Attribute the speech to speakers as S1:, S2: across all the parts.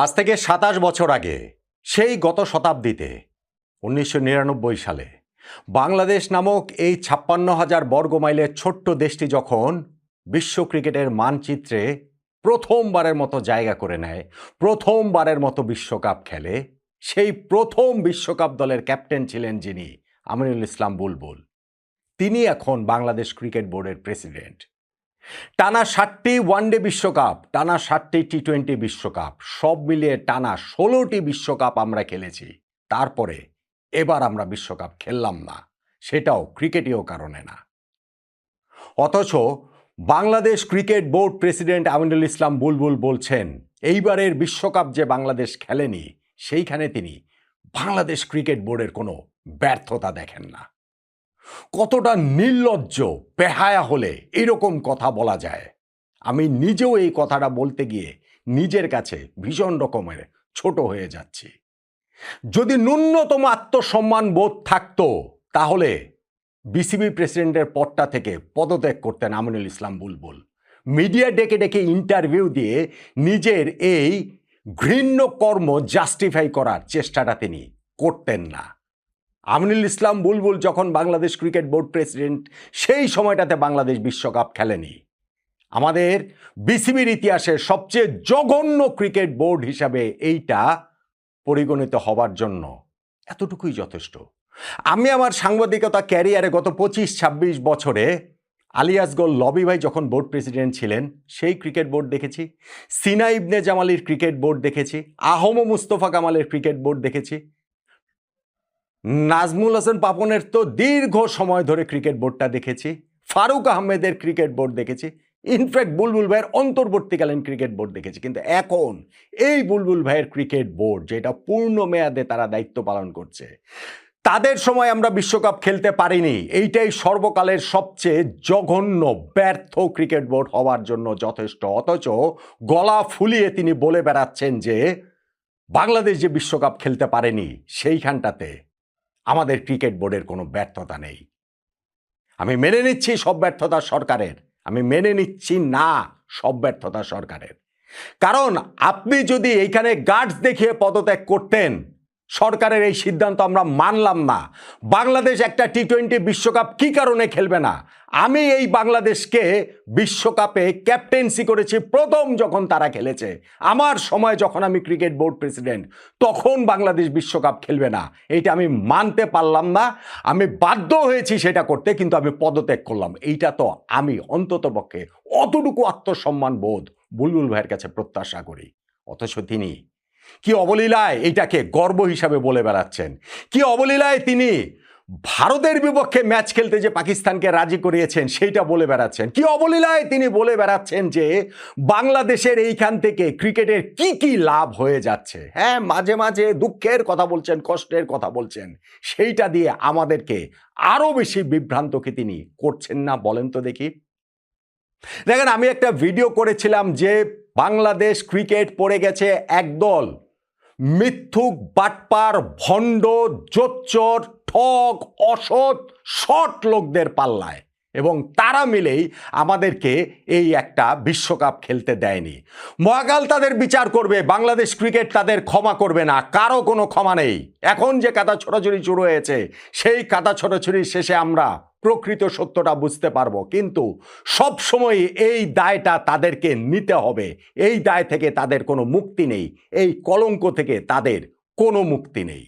S1: আজ থেকে ২৭ বছর আগে, সেই গত শতাব্দীতে ১৯৯৯ সালে বাংলাদেশ নামক এই ৫৬,০০০ বর্গমাইলের ছোট্ট দেশটি যখন বিশ্ব ক্রিকেটের মানচিত্রে প্রথমবারের মতো জায়গা করে নেয়, প্রথমবারের মতো বিশ্বকাপ খেলে, সেই প্রথম বিশ্বকাপ দলের ক্যাপ্টেন ছিলেন যিনি, আমিনুল ইসলাম বুলবুল। তিনি এখন বাংলাদেশ ক্রিকেট বোর্ডের প্রেসিডেন্ট। টানা ৭টি ওয়ানডে বিশ্বকাপ, টানা ৭টি টি-20 বিশ্বকাপ, সব মিলিয়ে টানা ১৬টি বিশ্বকাপ আমরা খেলেছি। তারপরে এবার আমরা বিশ্বকাপ খেললাম না, সেটাও ক্রিকেটীয় কারণে না। অথচ Bangladesh cricket board president Aminul Islam Bulbul বলছেন, এইবারের বিশ্বকাপ যে বাংলাদেশ খেলেনি, সেইখানে তিনি বাংলাদেশ ক্রিকেট বোর্ডের কোনো ব্যর্থতা দেখেন না। কতটা নির্লজ্জ, বেহায়া হলে এরকম কথা বলা যায়? আমি নিজেও এই কথাটা বলতে গিয়ে নিজের কাছে ভীষণ রকমের ছোট হয়ে যাচ্ছি। যদি ন্যূনতম আত্মসম্মান বোধ থাকতো, তাহলে বিসিবি প্রেসিডেন্টের পদটা থেকে পদত্যাগ করতেন আমিনুল ইসলাম বুলবুল। মিডিয়া ডেকে ডেকে ইন্টারভিউ দিয়ে নিজের এই ঘৃণ্য কর্ম জাস্টিফাই করার চেষ্টাটা তিনি করতেন না। আমিনুল ইসলাম বুলবুল যখন বাংলাদেশ ক্রিকেট বোর্ড প্রেসিডেন্ট, সেই সময়টাতে বাংলাদেশ বিশ্বকাপ খেলেনি। আমাদের বিসিবির ইতিহাসের সবচেয়ে জঘন্য ক্রিকেট বোর্ড হিসাবে এইটা পরিগণিত হবার জন্য এতটুকুই যথেষ্ট। আমি আমার সাংবাদিকতা ক্যারিয়ারে গত ২৫-২৬ বছরে আলিয়াসগোল লবি ভাই যখন বোর্ড প্রেসিডেন্ট ছিলেন, সেই ক্রিকেট বোর্ড দেখেছি। সিনা ইবনে জামালির ক্রিকেট বোর্ড দেখেছি। আহম মুস্তফা কামালের ক্রিকেট বোর্ড দেখেছি। নাজমুল হাসান পাপনের তো দীর্ঘ সময় ধরে ক্রিকেট বোর্ডটা দেখেছি। ফারুক আহমেদের ক্রিকেট বোর্ড দেখেছি। ইনফ্যাক্ট বুলবুল ভাইয়ের অন্তর্বর্তীকালীন ক্রিকেট বোর্ড দেখেছি। কিন্তু এখন এই বুলবুল ভাইয়ের ক্রিকেট বোর্ড, যেটা পূর্ণ মেয়াদে তারা দায়িত্ব পালন করছে, তাদের সময় আমরা বিশ্বকাপ খেলতে পারিনি, এইটাই সর্বকালের সবচেয়ে জঘন্য ব্যর্থ ক্রিকেট বোর্ড হওয়ার জন্য যথেষ্ট। অথচ গলা ফুলিয়ে তিনি বলে বেড়াচ্ছেন যে বাংলাদেশ যে বিশ্বকাপ খেলতে পারেনি, সেইখানটাতে আমাদের ক্রিকেট বোর্ডের কোনো ব্যর্থতা নেই। আমি মেনে নিচ্ছি সব ব্যর্থতা সরকারের, আমি মেনে নিচ্ছি না সব ব্যর্থতা সরকারের। কারণ আপনি যদি এইখানে গার্ডস দেখিয়ে পদত্যাগ করতেন, সরকারের এই সিদ্ধান্ত আমরা মানলাম না, বাংলাদেশ একটা টি-20 বিশ্বকাপ কি কারণে খেলবে না? আমি এই বাংলাদেশকে বিশ্বকাপে ক্যাপ্টেন্সি করেছি প্রথম যখন তারা খেলেছে। আমার সময় যখন আমি ক্রিকেট বোর্ড প্রেসিডেন্ট, তখন বাংলাদেশ বিশ্বকাপ খেলবে না, এইটা আমি মানতে পারলাম না। আমি বাধ্য হয়েছি সেটা করতে, কিন্তু আমি পদত্যাগ করলাম। এইটা তো আমি অন্ততপক্ষে অতটুকু আত্মসম্মান বোধ বুলবুল ভাইয়ের কাছে প্রত্যাশা করি। অথচ তিনি কি অবলীলায় এটাকে গর্ব হিসাবে বলে বেড়াচ্ছেন। কি অবলীলায় তিনি ভারতের বিপক্ষে ম্যাচ খেলতে যে পাকিস্তানকে রাজি করিয়েছেন সেইটা বলে বেড়াচ্ছেন। কি অবলীলায় তিনি বলে বেড়াচ্ছেন যে বাংলাদেশের এইখান থেকে ক্রিকেটের কি কি লাভ হয়ে যাচ্ছে। হ্যাঁ, মাঝে মাঝে দুঃখের কথা বলছেন, কষ্টের কথা বলছেন, সেইটা দিয়ে আমাদেরকে আরো বেশি বিভ্রান্তকে তিনি করছেন না? বলেন তো দেখি। দেখেন, আমি একটা ভিডিও করেছিলাম যে বাংলাদেশ ক্রিকেট পড়ে গেছে একদল মিথ্যুক, বাটপার, ভণ্ড, জোচ্চর, ঠক, অসৎ, শট লোকদের পাল্লায়, এবং তারা মিলেই আমাদেরকে এই একটা বিশ্বকাপ খেলতে দেয়নি। মহাকাল তাদের বিচার করবে, বাংলাদেশ ক্রিকেট তাদের ক্ষমা করবে না, কারো কোনো ক্ষমা নেই। এখন যে কাদা ছোড়াছুড়ি শুরু হয়েছে, সেই কাদা ছোড়াছুড়ির শেষে আমরা প্রকৃত সত্যটা বুঝতে পারবো। কিন্তু সব সময় এই দায়টা তাদেরকে নিতে হবে। এই দায় থেকে তাদের কোনো মুক্তি নেই, এই কলঙ্ক থেকে তাদের কোনো মুক্তি নেই।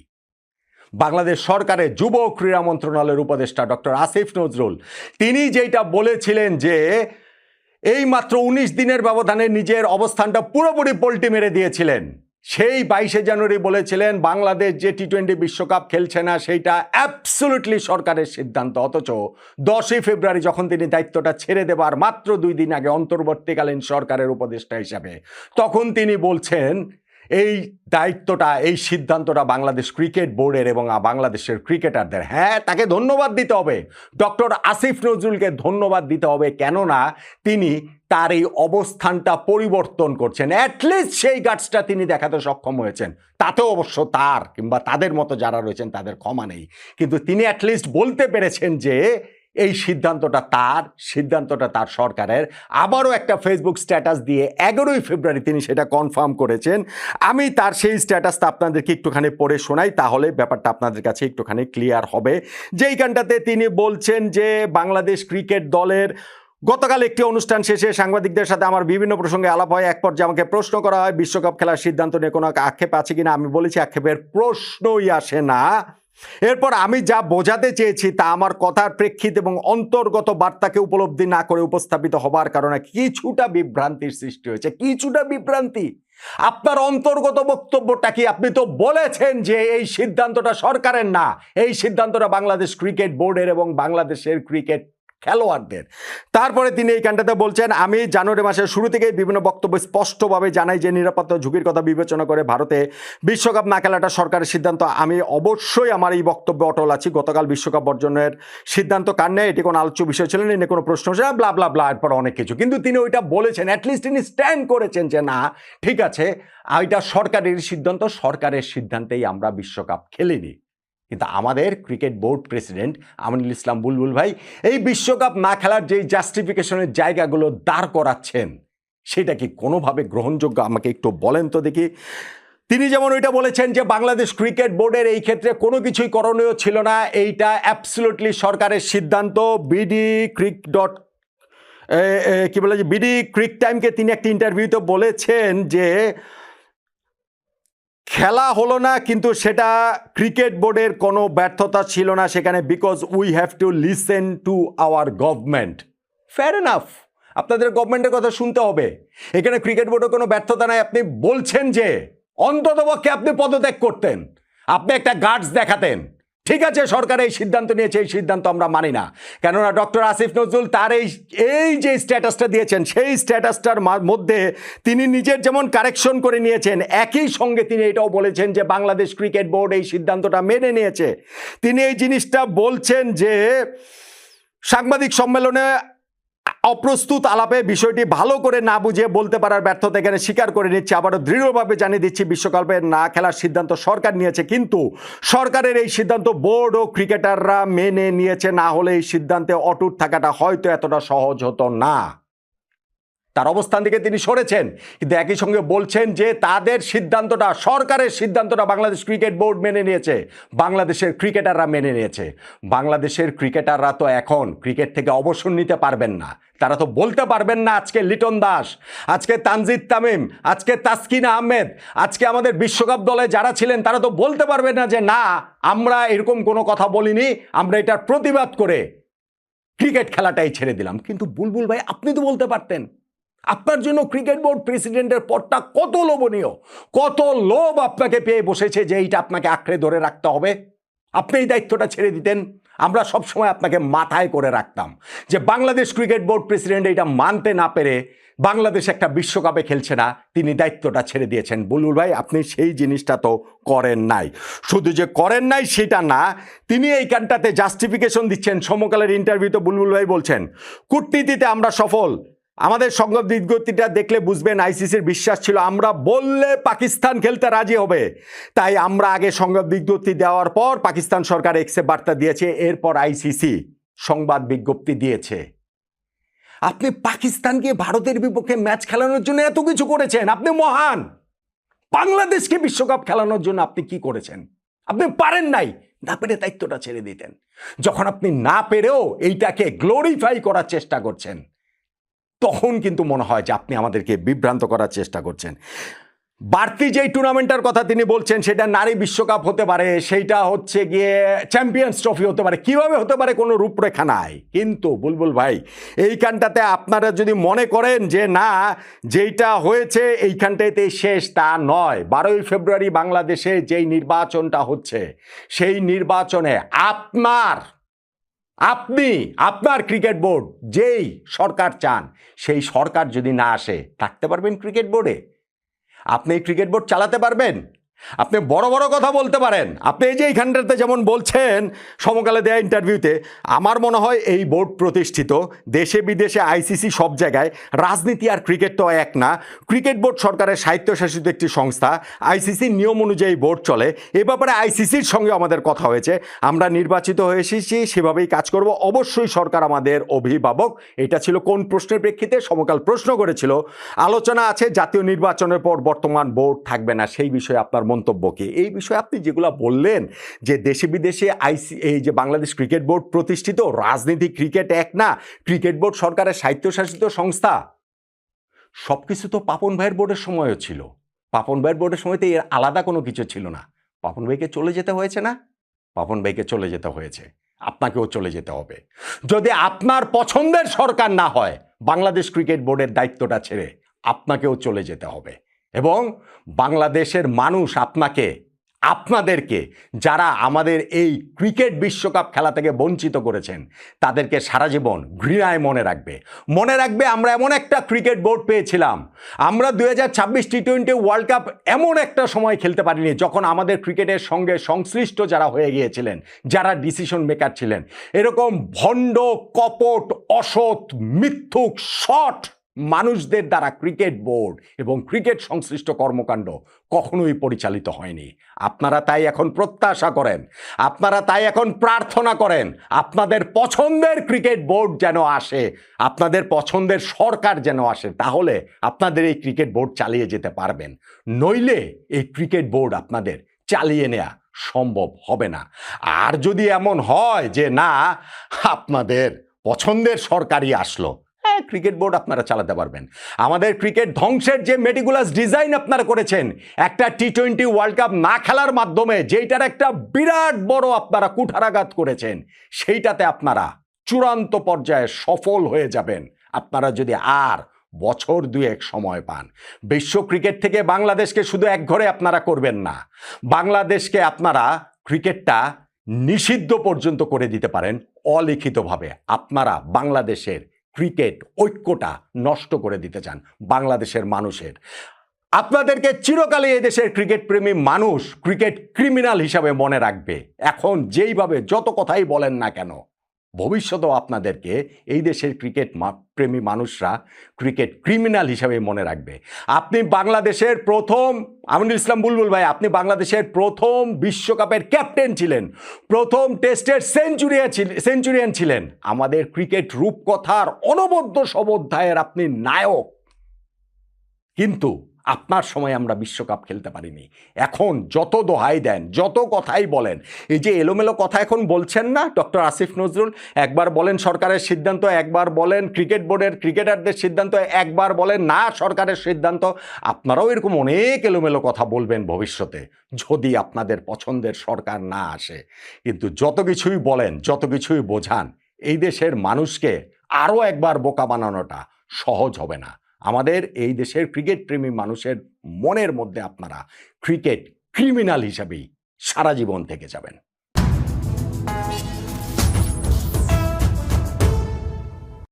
S1: বাংলাদেশ সরকারের যুব ক্রীড়া মন্ত্রণালয়ের উপদেষ্টা ডক্টর আসিফ নজরুল, তিনি যেটা বলেছিলেন যে এই মাত্র ১৯ দিনের ব্যবধানে নিজের অবস্থানটা পুরোপুরি পল্টি মেরে দিয়েছিলেন। সেই ২২শে জানুয়ারি বলেছিলেন বাংলাদেশ যে টি-20 বিশ্বকাপ খেলছে না, সেইটা অ্যাবসলিউটলি সরকারের সিদ্ধান্ত। অথচ ১০ই ফেব্রুয়ারি যখন তিনি দায়িত্বটা ছেড়ে দেবার মাত্র ২ দিন আগে অন্তর্বর্তীকালীন সরকারের উপদেষ্টা হিসাবে, তখন তিনি বলছেন এই দায়িত্বটা, এই সিদ্ধান্তটা বাংলাদেশ ক্রিকেট বোর্ডের এবং বাংলাদেশের ক্রিকেটারদের। হ্যাঁ, তাকে ধন্যবাদ দিতে হবে, ডক্টর আসিফ নজরুলকে ধন্যবাদ দিতে হবে, কেননা তিনি তার এই অবস্থানটা পরিবর্তন করছেন। অ্যাটলিস্ট সেই গাটসটা তিনি দেখাতে সক্ষম হয়েছেন। তাতেও অবশ্য তার কিংবা তাদের মতো যারা রয়েছেন তাদের ক্ষমা নেই, কিন্তু তিনি অ্যাটলিস্ট বলতে পেরেছেন যে এই সিদ্ধান্তটা তার সরকারের। আবারও একটা ফেসবুক স্ট্যাটাস দিয়ে 11ই ফেব্রুয়ারি তিনি সেটা কনফার্ম করেছেন। আমি তার সেই স্ট্যাটাসটা আপনাদেরকে একটুখানি পড়ে শোনাই, তাহলে ব্যাপারটা আপনাদের কাছে একটুখানি ক্লিয়ার হবে। যেইখানটাতে তিনি বলছেন যে বাংলাদেশ ক্রিকেট দলের গতকাল একটি অনুষ্ঠান শেষে সাংবাদিকদের সাথে আমার বিভিন্ন প্রসঙ্গে আলাপ হয়। এক পর্যায়ে আমাকে প্রশ্ন করা হয় বিশ্বকাপ খেলার সিদ্ধান্ত নিয়ে কোনো আক্ষেপ আছে কিনা। আমি বলেছি আক্ষেপের প্রশ্নই আসে না। এরপর আমি যা বোঝাতে চেয়েছি তা আমার কথার প্রেক্ষিত এবং অন্তর্গত বার্তাকে উপলব্ধি না করে উপস্থাপিত হবার কারণে কিছুটা বিভ্রান্তির সৃষ্টি হয়েছে। কিছুটা বিভ্রান্তি? আপনার অন্তর্গত বক্তব্যটা কি? আপনি তো বলেছেন যে এই সিদ্ধান্তটা সরকারের না, এই সিদ্ধান্তটা বাংলাদেশ ক্রিকেট বোর্ডের এবং বাংলাদেশের ক্রিকেট খেলোয়াড়দের। তারপরে তিনি এইখানটাতে বলছেন আমি জানুয়ারি মাসের শুরু থেকেই বিভিন্ন বক্তব্য স্পষ্টভাবে জানাই যে নিরাপত্তা ঝুঁকির কথা বিবেচনা করে ভারতে বিশ্বকাপ না খেলাটা সরকারের সিদ্ধান্ত। আমি অবশ্যই আমার এই বক্তব্যে অটল আছি। গতকাল বিশ্বকাপ বর্জনের সিদ্ধান্ত কার নেয় এটি কোনো আলোচ্য বিষয় ছিল না, কোনো প্রশ্ন ছিল ব্লা ব্লা ব্লা, এরপর অনেক কিছু। কিন্তু তিনি ওইটা বলেছেন, অ্যাটলিস্ট তিনি স্ট্যান্ড করেছেন যে না ঠিক আছে এটা সরকারের সিদ্ধান্ত, সরকারের সিদ্ধান্তেই আমরা বিশ্বকাপ খেলিনি। কিন্তু আমাদের cricket board president Aminul Islam বুলবুল ভাই এই বিশ্বকাপ না খেলার যেই জাস্টিফিকেশনের জায়গাগুলো দাঁড় করাচ্ছেন সেটা কি কোনোভাবে গ্রহণযোগ্য? আমাকে একটু বলেন তো দেখি। তিনি যেমন ওইটা বলেছেন যে বাংলাদেশ ক্রিকেট বোর্ডের এই ক্ষেত্রে কোনো কিছুই করণীয় ছিল না, এইটা অ্যাবসলিউটলি সরকারের সিদ্ধান্ত। বিডি ক্রিক বিডি ক্রিক টাইমকে তিনি একটি ইন্টারভিউতে বলেছেন যে খেলা হলো না কিন্তু সেটা ক্রিকেট বোর্ডের কোনো ব্যর্থতা ছিল না সেখানে, because we have to listen to our government. Fair enough, আপনাদের গভর্নমেন্টের কথা শুনতে হবে। এখানে ক্রিকেট বোর্ডের কোনো ব্যর্থতা নাই। আপনি বলছেন যে অন্ততপক্ষে আপনি পদত্যাগ করতেন, আপনি একটা গার্ডস দেখাতেন। ঠিক আছে সরকার এই সিদ্ধান্ত নিয়েছে, এই সিদ্ধান্ত আমরা মানি না। কেননা ডক্টর আসিফ নজরুল তার এই যে স্ট্যাটাসটা দিয়েছেন সেই স্ট্যাটাসটার মধ্যে তিনি নিজের যেমন কারেকশন করে নিয়েছেন, একই সঙ্গে তিনি এটাও বলেছেন যে বাংলাদেশ ক্রিকেট বোর্ড এই সিদ্ধান্তটা মেনে নিয়েছে। তিনি এই জিনিসটা বলছেন যে সাংবাদিক সম্মেলনে অপ্রস্তুত আলাপে বিষয়টি ভালো করে না বুঝে বলতে পারার ব্যর্থতা এখানে স্বীকার করে নিচ্ছে। আবারও দৃঢ়ভাবে জানিয়ে দিচ্ছি বিশ্বকাপে না খেলার সিদ্ধান্ত সরকার নিয়েছে, কিন্তু সরকারের এই সিদ্ধান্ত বোর্ড ও ক্রিকেটাররা মেনে নিয়েছে। না হলে এই সিদ্ধান্তে অটুট থাকাটা হয়তো এতটা সহজ হতো না। তার অবস্থান থেকে তিনি সরেছেন, কিন্তু একই সঙ্গে বলছেন যে তাদের সিদ্ধান্তটা, সরকারের সিদ্ধান্তটা বাংলাদেশ ক্রিকেট বোর্ড মেনে নিয়েছে, বাংলাদেশের ক্রিকেটাররা মেনে নিয়েছে। বাংলাদেশের ক্রিকেটাররা তো এখন ক্রিকেট থেকে অবসর নিতে পারবেন না। তারা তো বলতে পারবেন না আজকে লিটন দাস, আজকে তানজিদ তামিম, আজকে তাসকিন আহমেদ, আজকে আমাদের বিশ্বকাপ দলে যারা ছিলেন তারা তো বলতে পারবেন না যে না আমরা এরকম কোনো কথা বলিনি, আমরা এটার প্রতিবাদ করে ক্রিকেট খেলাটাই ছেড়ে দিলাম। কিন্তু বুলবুল ভাই আপনি তো বলতে পারতেন। আপনার জন্য ক্রিকেট বোর্ড প্রেসিডেন্টের পদটা কত লোভনীয়, কত লোভ আপনাকে পেয়ে বসেছে যে এইটা আপনাকে আঁকড়ে ধরে রাখতে হবে। আপনি এই দায়িত্বটা ছেড়ে দিতেন, আমরা সবসময় আপনাকে মাথায় করে রাখতাম যে বাংলাদেশ ক্রিকেট বোর্ড প্রেসিডেন্ট এইটা মানতে না পেরে বাংলাদেশ একটা বিশ্বকাপে খেলছে না, তিনি দায়িত্বটা ছেড়ে দিয়েছেন। বুলবুল ভাই আপনি সেই জিনিসটা তো করেন নাই। শুধু যে করেন নাই সেটা না, তিনি এইখানটাতে জাস্টিফিকেশন দিচ্ছেন। সমকালের ইন্টারভিউতে বুলবুল ভাই বলছেন কূটনীতিতে আমরা সফল, আমাদের সংবাদ বিজ্ঞপ্তিটা দেখলে বুঝবেন আইসিসির বিশ্বাস ছিল আমরা বললে পাকিস্তান খেলতে রাজি হবে, তাই আমরা আগে সংবাদ বিজ্ঞপ্তি দেওয়ার পর পাকিস্তান সরকার এক্সে বার্তা দিয়েছে, এরপর আইসিসি সংবাদ বিজ্ঞপ্তি দিয়েছে। আপনি পাকিস্তানকে ভারতের বিপক্ষে ম্যাচ খেলানোর জন্য এত কিছু করেছেন, আপনি মহান। বাংলাদেশকে বিশ্বকাপ খেলানোর জন্য আপনি কি করেছেন? আপনি পারেন নাই, না পেরে দায়িত্বটা ছেড়ে দিতেন। যখন আপনি না পেরেও এইটাকে গ্লোরিফাই করার চেষ্টা করছেন তখন কিন্তু মনে হয় যে আপনি আমাদেরকে বিভ্রান্ত করার চেষ্টা করছেন। বাড়তি যেই টুর্নামেন্টের কথা তিনি বলছেন সেটা নারী বিশ্বকাপ হতে পারে, সেইটা হচ্ছে গিয়ে চ্যাম্পিয়ন্স ট্রফি হতে পারে, কিভাবে হতে পারে কোনো রূপরেখা নাই। কিন্তু বুলবুল ভাই এইখানটাতে আপনারা যদি মনে করেন যে না যেইটা হয়েছে এইখানটাতে শেষ, তা নয়। 12ই ফেব্রুয়ারি বাংলাদেশে যেই নির্বাচনটা হচ্ছে সেই নির্বাচনে আপনার ক্রিকেট বোর্ড যেই সরকার চান সেই সরকার যদি না আসে থাকতে পারবেন ক্রিকেট বোর্ডে? আপনি ক্রিকেট বোর্ড চালাতে পারবেন? আপনি বড় বড় কথা বলতে পারেন, আপনি এই যে এইখানটাতে যেমন বলছেন সমকালে দেয়া ইন্টারভিউতে, আমার মনে হয় এই বোর্ড প্রতিষ্ঠিত দেশে বিদেশে আইসিসি সব জায়গায়, রাজনীতি আর ক্রিকেট তো এক না। ক্রিকেট বোর্ড সরকারের স্বায়ত্তশাসিত একটি সংস্থা, আইসিসির নিয়ম অনুযায়ী বোর্ড চলে। এ ব্যাপারে আইসিসির সঙ্গে আমাদের কথা হয়েছে, আমরা নির্বাচিত হয়ে এসেছি, সেভাবেই কাজ করব। অবশ্যই সরকার আমাদের অভিভাবক। এটা ছিল কোন প্রশ্নের প্রেক্ষিতে? সমকাল প্রশ্ন করেছিল, আলোচনা আছে জাতীয় নির্বাচনের পর বর্তমান বোর্ড থাকবে না, সেই বিষয়ে আপনার মন্তব্য কি? এই বিষয়ে আপনি যেগুলো বললেন যে দেশে বিদেশে এই যে বাংলাদেশ ক্রিকেট বোর্ড প্রতিষ্ঠিত, রাজনীতি ক্রিকেট এক না, ক্রিকেট বোর্ড সরকারের স্বায়ত্তশাসিত সংস্থা, সবকিছু তো পাপন ভাইয়ের বোর্ডের সময়ও ছিল। পাপন ভাইয়ের বোর্ডের সময় তো এর আলাদা কোনো কিছু ছিল না। পাপন ভাইকে চলে যেতে হয়েছে না? পাপন ভাইকে চলে যেতে হয়েছে, আপনাকেও চলে যেতে হবে। যদি আপনার পছন্দের সরকার না হয়, বাংলাদেশ ক্রিকেট বোর্ডের দায়িত্বটা ছেড়ে আপনাকেও চলে যেতে হবে। এবং বাংলাদেশের মানুষ আপনাদেরকে, যারা আমাদের এই ক্রিকেট বিশ্বকাপ খেলা থেকে বঞ্চিত করেছেন, তাদেরকে সারা জীবন ঘৃণায় মনে রাখবে। আমরা এমন একটা ক্রিকেট বোর্ড পেয়েছিলাম, আমরা 2026 টি-20 ওয়ার্ল্ড কাপ এমন একটা সময় খেলতে পারিনি যখন আমাদের ক্রিকেটের সঙ্গে সংশ্লিষ্ট যারা হয়ে গিয়েছিলেন, যারা ডিসিশন মেকার ছিলেন, এরকম ভণ্ড, কপট, অসৎ, মিথ্যুক, শট মানুষদের দ্বারা ক্রিকেট বোর্ড এবং ক্রিকেট সংশ্লিষ্ট কর্মকাণ্ড কখনোই পরিচালিত হয়নি। আপনারা তাই এখন প্রত্যাশা করেন, আপনারা তাই এখন প্রার্থনা করেন, আপনাদের পছন্দের ক্রিকেট বোর্ড যেন আসে, আপনাদের পছন্দের সরকার যেন আসে, তাহলে আপনাদের এই ক্রিকেট বোর্ড চালিয়ে যেতে পারবেন। নইলে এই ক্রিকেট বোর্ড আপনাদের চালিয়ে নেওয়া সম্ভব হবে না। আর যদি এমন হয় যে না, আপনাদের পছন্দের সরকারই আসলো, ক্রিকেট বোর্ড আপনারা চালাতে পারবেন। আমাদের ক্রিকেট ধ্বংসের যে মেটিকুলাস ডিজাইন আপনারা করেছেন, একটা টি-20 ওয়ার্ল্ড কাপ না খেলার মাধ্যমে, যেটার একটা বিরাট বড় আপনারা কুঠারাঘাত করেছেন, সেইটাতে আপনারা চূড়ান্ত পর্যায়ে সফল হয়ে যাবেন আপনারা যদি আর বছর দুয়েক সময় পান। বিশ্ব ক্রিকেট থেকে বাংলাদেশকে শুধু একঘরে আপনারা করবেন না, বাংলাদেশকে আপনারা ক্রিকেটটা নিষিদ্ধ পর্যন্ত করে দিতে পারেন অলিখিতভাবে। আপনারা বাংলাদেশের ক্রিকেট ঐক্যটা নষ্ট করে দিতে চান বাংলাদেশের মানুষের। আপনাদেরকে চিরকালই এই দেশের ক্রিকেট প্রেমী মানুষ ক্রিকেট ক্রিমিনাল হিসাবে মনে রাখবে। এখন যেইভাবে যত কথাই বলেন না কেন, ভবিষ্যতেও আপনাদেরকে এই দেশের ক্রিকেট প্রেমী মানুষরা ক্রিকেট ক্রিমিনাল হিসাবে মনে রাখবে। আপনি বাংলাদেশের প্রথম, আমিনুল ইসলাম বুলবুল ভাই, আপনি বাংলাদেশের প্রথম বিশ্বকাপের ক্যাপ্টেন ছিলেন, প্রথম টেস্টের সেঞ্চুরিয়ান ছিলেন, আমাদের ক্রিকেট রূপকথার অনবদ্য সবোধ্যায়ের আপনি নায়ক। কিন্তু আপনার সময় আমরা বিশ্বকাপ খেলতে পারিনি। এখন যত দোহাই দেন, যত কথাই বলেন, এই যে এলোমেলো কথা এখন বলছেন না ডক্টর আসিফ নজরুল, একবার বলেন সরকারের সিদ্ধান্ত, একবার বলেন ক্রিকেট বোর্ডের ক্রিকেটারদের সিদ্ধান্ত, একবার বলেন না সরকারের সিদ্ধান্ত। আপনারাও এরকম অনেক এলোমেলো কথা বলবেন ভবিষ্যতে, যদি আপনাদের পছন্দের সরকার না আসে। কিন্তু যত কিছুই বলেন, যত কিছুই বোঝান, এই দেশের মানুষকে আরও একবার বোকা বানানোটা সহজ হবে না। আমাদের এই দেশের ক্রিকেট প্রেমী মানুষের মনের মধ্যে আপনারা ক্রিকেট ক্রিমিনাল হিসাবেই সারা জীবন থেকে যাবেন।